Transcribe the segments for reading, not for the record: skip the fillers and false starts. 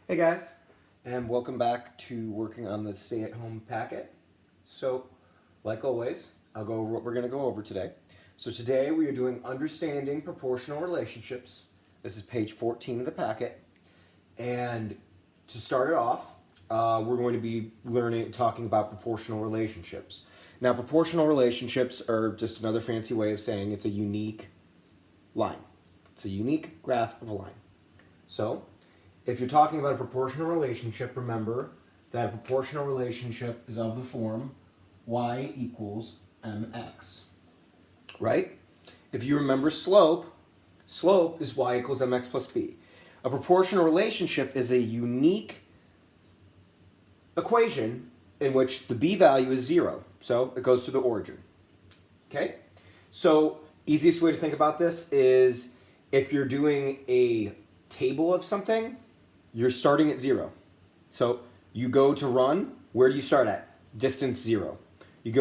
Hey guys, and welcome back to working on the stay-at-home packet. So, like always, I'll go over what we're going to go over today. So today we are doing understanding proportional relationships. This is page 14 of the packet. And to start it off, we're going to be talking about proportional relationships. Now, proportional relationships are just another fancy way of saying it's a unique line. It's a unique graph of a line. So, if you're talking about a proportional relationship, remember that a proportional relationship is of the form y equals mx. Right? If you remember slope is y equals mx plus b. A proportional relationship is a unique equation in which the b value is 0. So it goes to the origin. Okay? So easiest way to think about this is if you're doing a table of something, you're starting at 0. So you go to run, where do you start at? Distance 0. You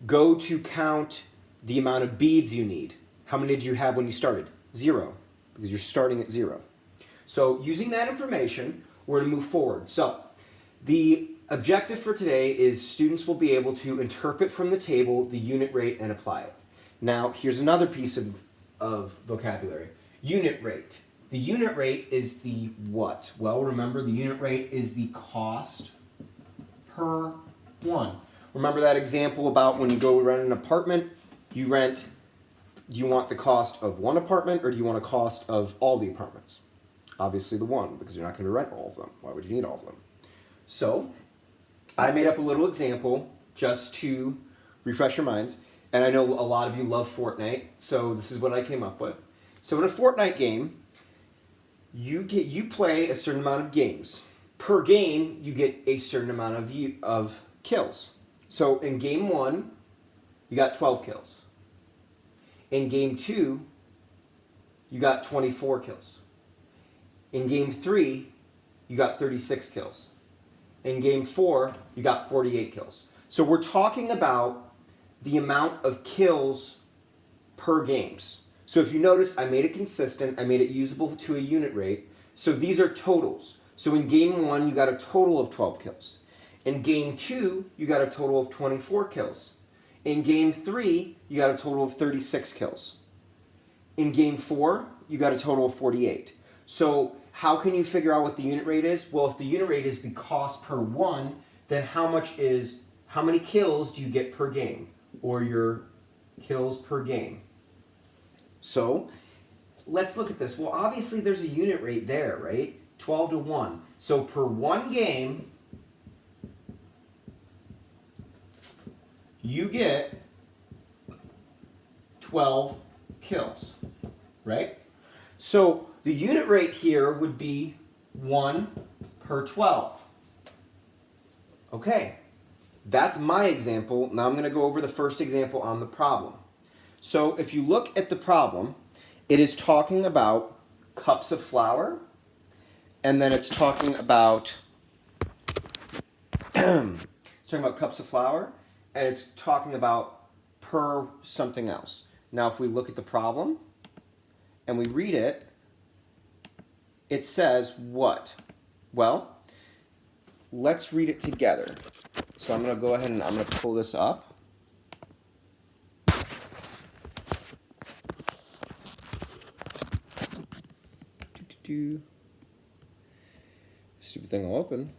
go to count the amount of beads you need. How many did you have when you started? 0, because you're starting at 0. So using that information, we're going to move forward. So the objective for today is students will be able to interpret from the table the unit rate and apply it. Now, here's another piece of vocabulary. Unit rate. The unit rate is the what? Well, remember the unit rate is the cost per one. Remember that example about when you go rent an apartment, do you want the cost of one apartment or do you want a cost of all the apartments? Obviously the one, because you're not going to rent all of them. Why would you need all of them? So, I made up a little example just to refresh your minds, and I know a lot of you love Fortnite, so this is what I came up with. So in a Fortnite game, you play a certain amount of games. Per game, you get a certain amount of kills. So in game 1, you got 12 kills. In game 2, you got 24 kills. In game 3, you got 36 kills. In game 4, you got 48 kills. So we're talking about the amount of kills per games. So if you notice, I made it consistent. I made it usable to a unit rate. So these are totals. So in game 1, you got a total of 12 kills. In game 2, you got a total of 24 kills. In game 3, you got a total of 36 kills. In game 4, you got a total of 48. So how can you figure out what the unit rate is? Well, if the unit rate is the cost per one, then how many kills do you get per game? Or your kills per game? So let's look at this. Well, obviously there's a unit rate there, right? 12 to 1. So per one game, you get 12 kills, right? So the unit rate here would be 1 per 12. Okay, that's my example. Now I'm going to go over the first example on the problem. So if you look at the problem, it is talking about cups of flour, and then it's talking about cups of flour, and it's talking about per something else. Now if we look at the problem and we read it, it says what? Well, let's read it together. So I'm going to go ahead and I'm going to pull this up. Stupid thing will open.